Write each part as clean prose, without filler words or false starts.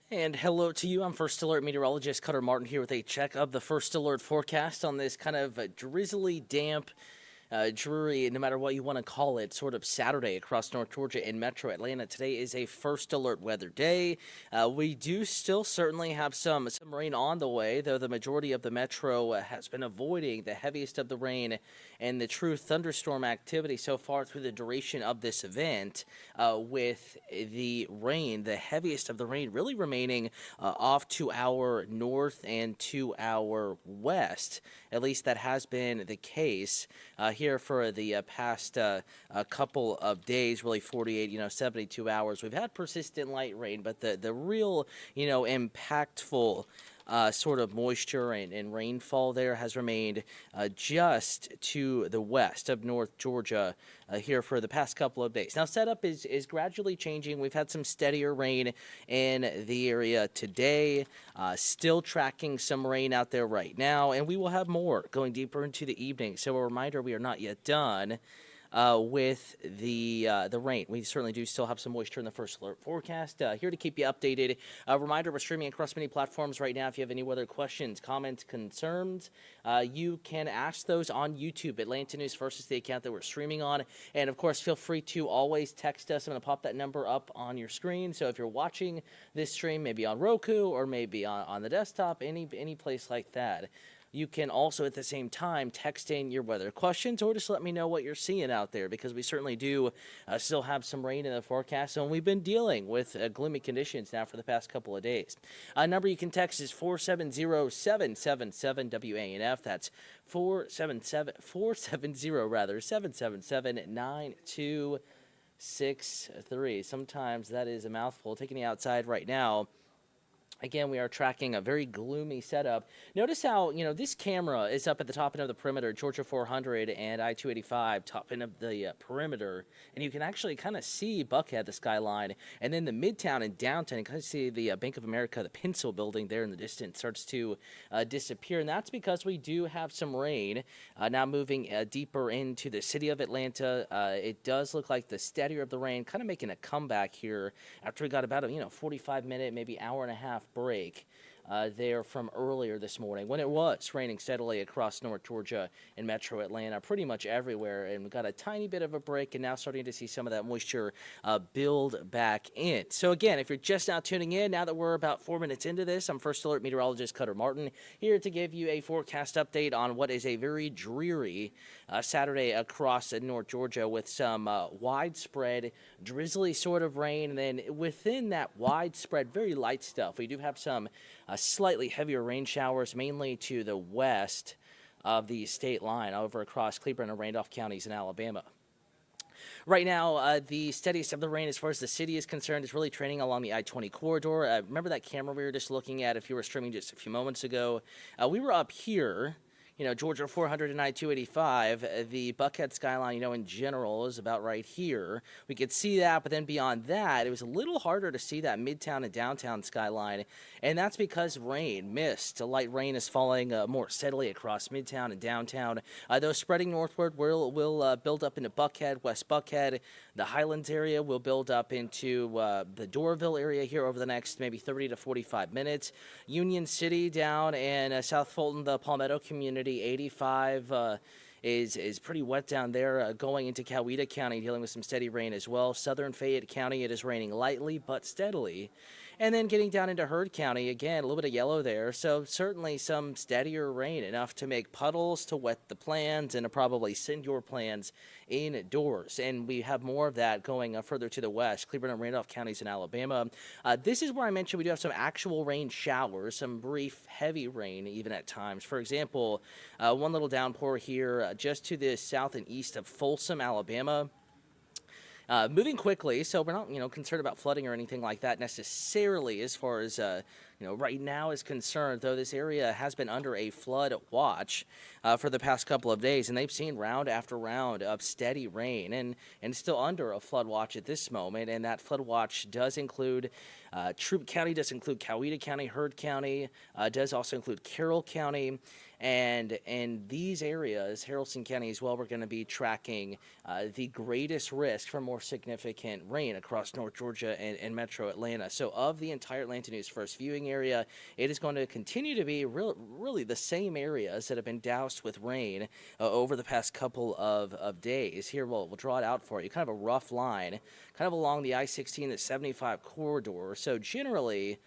And hello to you. I'm First Alert Meteorologist Cutter Martin here with a check of the First Alert forecast on this kind of drizzly, damp, dreary, no matter what you want to call it, sort of Saturday across North Georgia and Metro Atlanta. Today is a First Alert weather day. We do still certainly have some rain on the way, though the majority of the Metro has been avoiding the heaviest of the rain and the true thunderstorm activity so far through the duration of this event, with the rain, the heaviest of the rain, really remaining off to our north and to our west. At least that has been the case here for the past couple of days, really 48, 72 hours. We've had persistent light rain, but the real, impactful sort of moisture and rainfall there has remained just to the west of North Georgia here for the past couple of days. Now, setup is gradually changing. We've had some steadier rain in the area today, still tracking some rain out there right now, and we will have more going deeper into the evening. So a reminder, we are not yet done with the rain. We certainly do still have some moisture in the First Alert forecast. Here to keep you updated. A reminder, we're streaming across many platforms right now. If you have any weather questions, comments, concerns, you can ask those on YouTube. Atlanta News First is the account that we're streaming on. And, of course, feel free to always text us. I'm going to pop that number up on your screen. So if you're watching this stream, maybe on Roku or maybe on the desktop, any place like that, you can also, at the same time, text in your weather questions or just let me know what you're seeing out there, because we certainly do still have some rain in the forecast, and we've been dealing with gloomy conditions now for the past couple of days. Number you can text is 470-777-WANF. That's 777-9263. Sometimes that is a mouthful. Taking you outside right now. Again, we are tracking a very gloomy setup. Notice how, this camera is up at the top end of the perimeter, Georgia 400 and I-285, top end of the perimeter. And you can actually kind of see Buckhead, the skyline. And then the Midtown and downtown, you kind of see the Bank of America, the Pencil building there in the distance starts to disappear. And that's because we do have some rain now moving deeper into the city of Atlanta. It does look like the steadier of the rain kind of making a comeback here after we got about a 45-minute, maybe hour and a half break there from earlier this morning when it was raining steadily across North Georgia and Metro Atlanta, pretty much everywhere. And we got a tiny bit of a break and now starting to see some of that moisture build back in. So again, if you're just now tuning in, now that we're about 4 minutes into this, I'm First Alert Meteorologist Cutter Martin here to give you a forecast update on what is a very dreary Saturday across North Georgia with some widespread drizzly sort of rain. And then within that widespread, very light stuff, we do have some slightly heavier rain showers, mainly to the west of the state line over across Cleburne and Randolph counties in Alabama. Right now, the steadiest of the rain as far as the city is concerned is really training along the I-20 corridor. Remember that camera we were just looking at if you were streaming just a few moments ago? We were up here. Georgia 400 and I-285, the Buckhead skyline, in general is about right here. We could see that, but then beyond that, it was a little harder to see that midtown and downtown skyline, and that's because mist, light rain is falling more steadily across midtown and downtown. Though spreading northward will build up into Buckhead, West Buckhead. The Highlands area will build up into the Doraville area here over the next maybe 30 to 45 minutes. Union City down in South Fulton, the Palmetto community, 85 is pretty wet down there, going into Coweta County, dealing with some steady rain as well. Southern Fayette County, it is raining lightly but steadily. And then getting down into Heard County, again, a little bit of yellow there. So certainly some steadier rain, enough to make puddles, to wet the plants, and to probably send your plants indoors. And we have more of that going further to the west, Cleburne and Randolph counties in Alabama. This is where I mentioned we do have some actual rain showers, some brief heavy rain even at times. For example, one little downpour here just to the south and east of Folsom, Alabama. Moving quickly, so we're not, concerned about flooding or anything like that necessarily as far as, right now is concerned, though this area has been under a flood watch for the past couple of days, and they've seen round after round of steady rain and still under a flood watch at this moment, and that flood watch does include Troup County, does include Coweta County, Heard County, does also include Carroll County, And in these areas, Haralson County as well, we're going to be tracking the greatest risk for more significant rain across North Georgia and metro Atlanta. So of the entire Atlanta News First viewing area, it is going to continue to be really the same areas that have been doused with rain over the past couple of days. Here, we'll draw it out for you. Kind of a rough line, kind of along the I-16 to 75 corridor. So generally,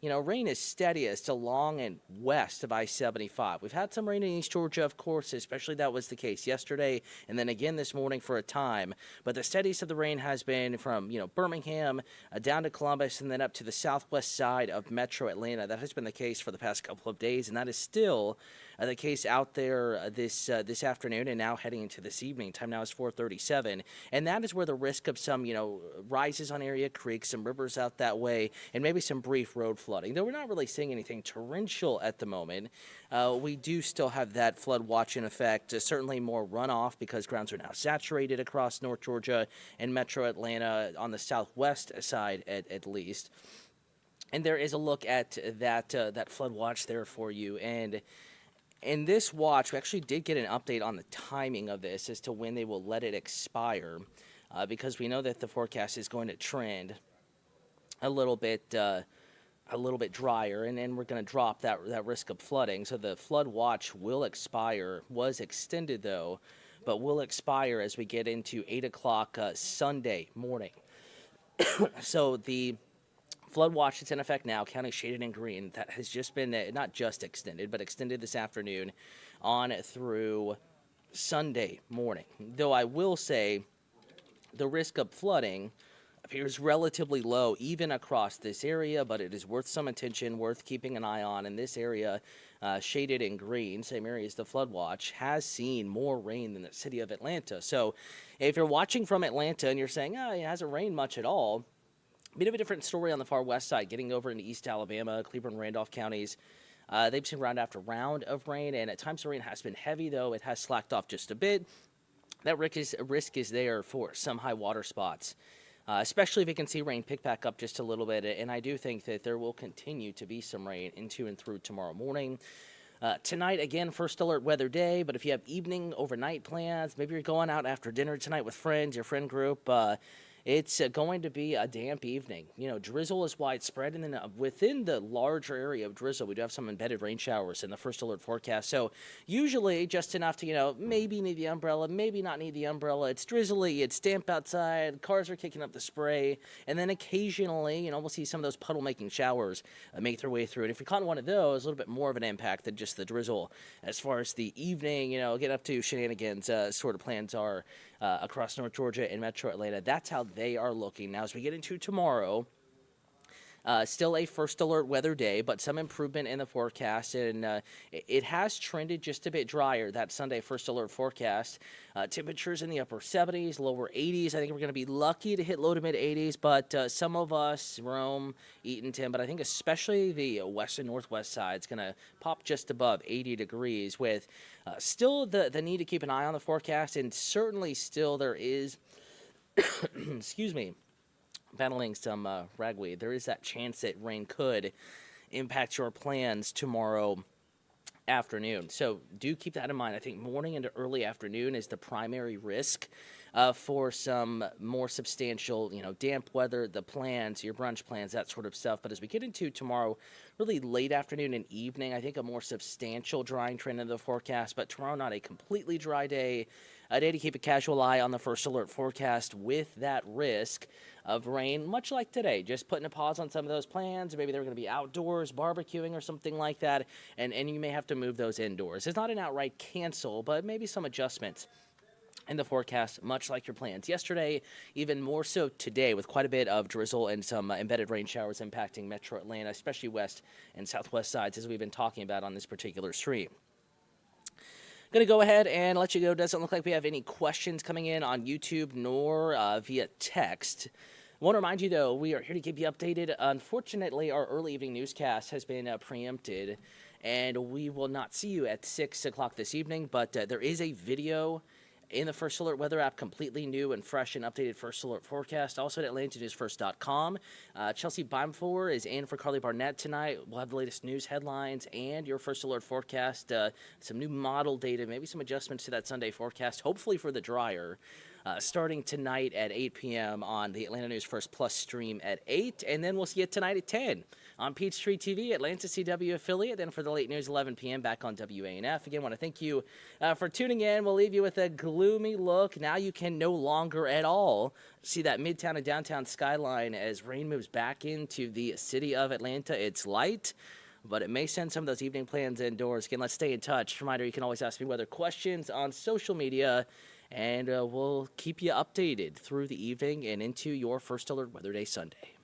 rain is steadiest along and west of I-75. We've had some rain in East Georgia, of course, especially that was the case yesterday, and then again this morning for a time. But the steadiest of the rain has been from, Birmingham down to Columbus and then up to the southwest side of metro Atlanta. That has been the case for the past couple of days, and that is still the case out there this afternoon and now heading into this evening. Time now is 4:37, and that is where the risk of some, rises on area creeks, some rivers out that way, and maybe some brief road flooding. Though we're not really seeing anything torrential at the moment, we do still have that flood watch in effect. Certainly more runoff because grounds are now saturated across North Georgia and metro Atlanta on the southwest side at least. And there is a look at that flood watch there for you. And in this watch, we actually did get an update on the timing of this as to when they will let it expire, because we know that the forecast is going to trend a little bit drier, and then we're going to drop that risk of flooding. So the flood watch will expire, was extended though, but will expire as we get into 8 o'clock Sunday morning. So the flood watch that's in effect now, county shaded in green, that has just been not just extended, but extended this afternoon on through Sunday morning. Though I will say the risk of flooding appears relatively low even across this area, but it is worth some attention, worth keeping an eye on. In this area, shaded in green, same area as the flood watch, has seen more rain than the city of Atlanta. So if you're watching from Atlanta and you're saying, it hasn't rained much at all, bit of a different story on the far west side, getting over into East Alabama, Cleveland, Randolph counties. They've seen round after round of rain, and at times the rain has been heavy, though it has slacked off just a bit. That risk is there for some high water spots, especially if you can see rain pick back up just a little bit. And I do think that there will continue to be some rain into and through tomorrow morning. Tonight, again, first alert weather day, but if you have evening, overnight plans, maybe you're going out after dinner tonight with friends, your friend group, it's going to be a damp evening. Drizzle is widespread, and then within the larger area of drizzle, we do have some embedded rain showers in the first alert forecast. So usually just enough to, maybe need the umbrella, maybe not need the umbrella. It's drizzly, it's damp outside, cars are kicking up the spray, and then occasionally, we'll see some of those puddle-making showers make their way through. And if you're caught in one of those, a little bit more of an impact than just the drizzle. As far as the evening, get up to shenanigans sort of plans are across North Georgia and metro Atlanta. That's how they are looking. Now, as we get into tomorrow, still a first alert weather day, but some improvement in the forecast, and it has trended just a bit drier, that Sunday first alert forecast. Temperatures in the upper 70s, lower 80s. I think we're going to be lucky to hit low to mid 80s, but some of us, Rome, Eatonton, but I think especially the west and northwest side is going to pop just above 80 degrees with still the need to keep an eye on the forecast, and certainly still there is, excuse me, battling some ragweed. There is that chance that rain could impact your plans tomorrow afternoon. So do keep that in mind. I think morning into early afternoon is the primary risk for some more substantial, damp weather, the plans, your brunch plans, that sort of stuff. But as we get into tomorrow, really late afternoon and evening, I think a more substantial drying trend in the forecast. But tomorrow, not a completely dry day. A day to keep a casual eye on the first alert forecast with that risk of rain, much like today. Just putting a pause on some of those plans. Maybe they're going to be outdoors, barbecuing or something like that, and you may have to move those indoors. It's not an outright cancel, but maybe some adjustments in the forecast, much like your plans yesterday, even more so today with quite a bit of drizzle and some embedded rain showers impacting metro Atlanta, especially west and southwest sides, as we've been talking about on this particular stream. Going to go ahead and let you go. Doesn't look like we have any questions coming in on YouTube nor via text. Want to remind you, though, we are here to keep you updated. Unfortunately, our early evening newscast has been preempted, and we will not see you at 6 o'clock this evening, but there is a video in the First Alert weather app, completely new and fresh and updated First Alert forecast. Also at AtlantaNewsFirst.com. Chelsea Bimfor is in for Carly Barnett tonight. We'll have the latest news headlines and your First Alert forecast. Some new model data, maybe some adjustments to that Sunday forecast, hopefully for the drier. Starting tonight at 8 p.m. on the Atlanta News First Plus stream at 8. And then we'll see it tonight at 10 on Peachtree TV, Atlanta CW affiliate. Then for the late news, 11 p.m. back on WANF. Again, want to thank you for tuning in. We'll leave you with a gloomy look. Now you can no longer at all see that midtown and downtown skyline as rain moves back into the city of Atlanta. It's light, but it may send some of those evening plans indoors. Again, let's stay in touch. Reminder, you can always ask me weather questions on social media, and we'll keep you updated through the evening and into your First Alert Weather Day Sunday.